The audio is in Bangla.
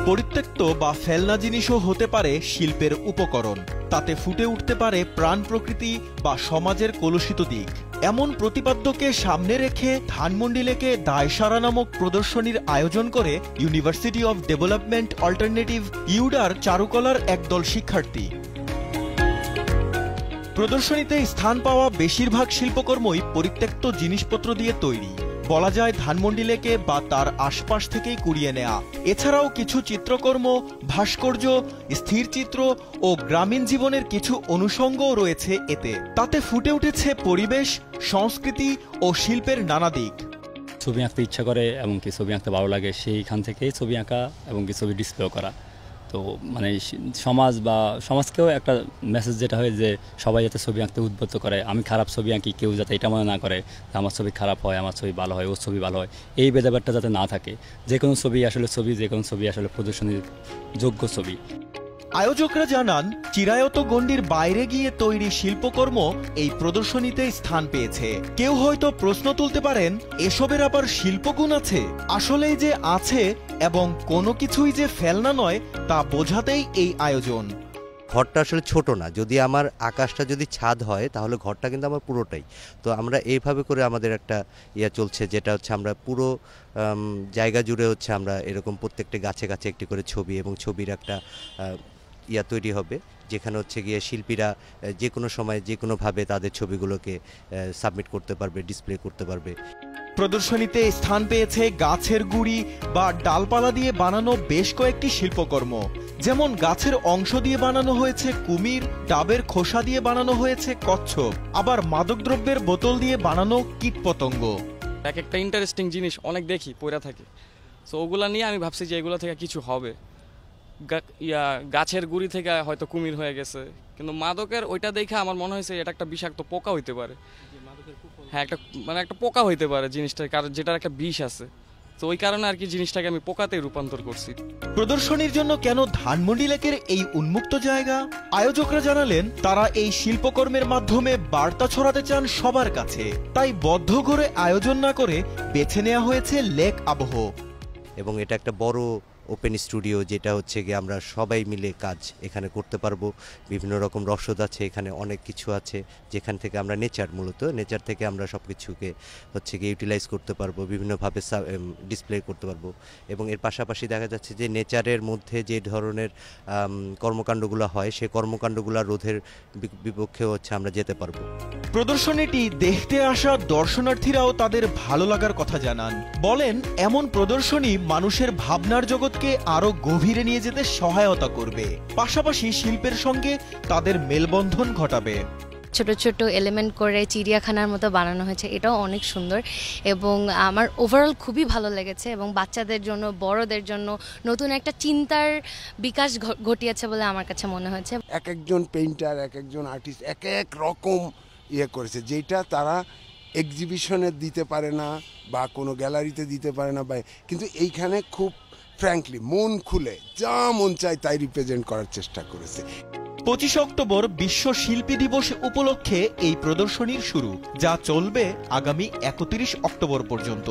পরিত্যক্ত বা ফেলনা জিনিসও হতে পারে শিল্পের উপকরণ। তাতে ফুটে উঠতে পারে প্রাণ প্রকৃতি বা সমাজের কলুষিত দিক। এমন প্রতিপাদ্যকে সামনে রেখে ধানমন্ডি লেকে দায়সারা নামক প্রদর্শনীর আয়োজন করে ইউনিভার্সিটি অব ডেভেলপমেন্ট অল্টারনেটিভ ইউডার চারুকলার একদল শিক্ষার্থী। প্রদর্শনীতে স্থান পাওয়া বেশিরভাগ শিল্পকর্মই পরিত্যক্ত জিনিসপত্র দিয়ে তৈরি। বলা যায় ধানমন্ডি লেকে বা তার আশপাশ থেকেই কুড়িয়ে নেয়া। এছাড়াও কিছু চিত্রকর্ম, ভাস্কর্য, স্থিরচিত্র ও গ্রামীণ জীবনের কিছু অনুষঙ্গও রয়েছে এতে। তাতে ফুটে উঠেছে পরিবেশ, সংস্কৃতি ও শিল্পের নানা দিক। ছবি আঁকতে ইচ্ছা করে এবং কি ছবি আঁকতে ভালো লাগে, সেইখান থেকেই ছবি আঁকা এবং কি ছবি ডিসপ্লে করা। তো মানে সমাজ বা সমাজকেও একটা মেসেজ যেটা হয় যে সবাই যাতে ছবি আঁকতে উদ্বুদ্ধ করে। আমি খারাপ ছবি আঁকি, কেউ যাতে এটা মনে না করে আমার ছবি খারাপ হয়, আমার ছবি ভালো হয়, ওর ছবি ভালো হয়, এই ভেদাভেদটা যাতে না থাকে। যে কোনো ছবি আসলে ছবি, যে কোনো ছবি আসলে প্রদর্শনীর যোগ্য ছবি। আয়োজকরা জানান, চিরায়ত গণ্ডির বাইরে গিয়ে তৈরি শিল্পকর্ম এই প্রদর্শনীতে স্থান পেয়েছে। কেউ হয়তো প্রশ্ন তুলতে পারেন, এসবের আবার শিল্পগুণ আছে? আসলেই যে আছে এবং কোনো কিছুই যে ফেলনা নয় তা বোঝাতেই এই আয়োজন। ঘরটা আসলে ছোট না, যদি আমার আকাশটা যদি ছাদ হয় তাহলে ঘরটা কিন্তু আমার পুরোটাই। তো আমরা এইভাবে করে আমাদের একটা চলছে, যেটা হচ্ছে আমরা পুরো জায়গা জুড়ে হচ্ছে আমরা এরকম প্রত্যেকটা গাছে গাছে একটি করে ছবি এবং ছবির একটা তৈরি হবে, যেখানে হচ্ছে গিয়ে শিল্পীরা যে কোনো সময় যে কোনোভাবে তাদের ছবিগুলোকে সাবমিট করতে পারবে, ডিসপ্লে করতে পারবে। প্রদর্শনীতে স্থান পেয়েছে গাছের গুড়ি বা ডালপালা দিয়ে বানানো বেশ কয়েকটি শিল্পকর্ম। যেমন গাছের অংশ দিয়ে বানানো হয়েছে কুমির, ডাবের খোসা দিয়ে বানানো হয়েছে কচ্ছপ, আবার মাদকদ্রব্যের বোতল দিয়ে বানানো কীটপতঙ্গ। এক একটা ইন্টারেস্টিং জিনিস অনেক দেখি পড়া থাকে, তো ওগুলা নিয়ে আমি ভাবছি যে এগুলো থেকে কিছু হবে। গাছের গুড়ি থেকে হয়তো কুমির হয়ে গেছে, কিন্তু মাদকের ওইটা দেখে আমার মনে হয়েছে এটা একটা বিষাক্ত পোকা হইতে পারে। হ্যাঁ, একটা পোকা হইতে পারে জিনিসটা, কারণ যেটার একটা বিষ আছে। তো ওই কারণে আর কি জিনিসটাকে আমি পোকাতে রূপান্তর করছি। প্রদর্শনীর জন্য কেন ধানমন্ডি লেকের এই উন্মুক্ত জায়গা? আয়োজকরা জানালেন, তারা এই শিল্পকর্মের মাধ্যমে বার্তা ছড়াতে চান সবার কাছে। তাই বদ্ধ করে আয়োজন না করে বেছে নেওয়া হয়েছে লেক আবহ। এবং এটা একটা বড় ওপেন স্টুডিও, যেটা হচ্ছে গিয়ে আমরা সবাই মিলে কাজ এখানে করতে পারবো। বিভিন্ন রকম রসদ আছে, এখানে অনেক কিছু আছে যেখান থেকে আমরা নেচার থেকে আমরা সব কিছুকে হচ্ছে গিয়ে ইউটিলাইজ করতে পারবো, বিভিন্নভাবে ডিসপ্লে করতে পারবো। এবং এর পাশাপাশি দেখা যাচ্ছে যে নেচারের মধ্যে যে ধরনের কর্মকাণ্ডগুলো হয়, সেই কর্মকাণ্ডগুলো রোধের বিপক্ষে হচ্ছে আমরা যেতে পারবো। প্রদর্শনীটি দেখতে আসা দর্শনার্থীরাও তাদের ভালো লাগার কথা জানান। বলেন, এমন প্রদর্শনী মানুষের ভাবনার জগৎকে আরো গভীরে নিয়ে যেতে সহায়তা করবে, পাশাপাশি শিল্পের সঙ্গে তাদের মেলবন্ধন ঘটাবে। ছোট ছোট এলিমেন্ট করে চিড়িয়াখানার মতো বানানো হয়েছে, এটাও অনেক সুন্দর এবং আমার ওভারঅল খুবই ভালো লেগেছে। এবং বাচ্চাদের জন্য, বড়দের জন্য নতুন একটা চিন্তার বিকাশ ঘটিয়েছে বলে আমার কাছে মনে হয়েছে। এক একজন পেইন্টার, এক একজন আর্টিস্ট এক এক রকম করেছে, যেটা তারা এক্সিবিশনে দিতে পারে না বা কোনো গ্যালারিতে দিতে পারে না, কিন্তু এইখানে খুব ফ্র্যাঙ্কলি মন খুলে যা মন চায় তাই রিপ্রেজেন্ট করার চেষ্টা করেছে। 25 অক্টোবর বিশ্ব শিল্পী দিবস উপলক্ষে এই প্রদর্শনীর শুরু, যা চলবে আগামী 31 অক্টোবর পর্যন্ত।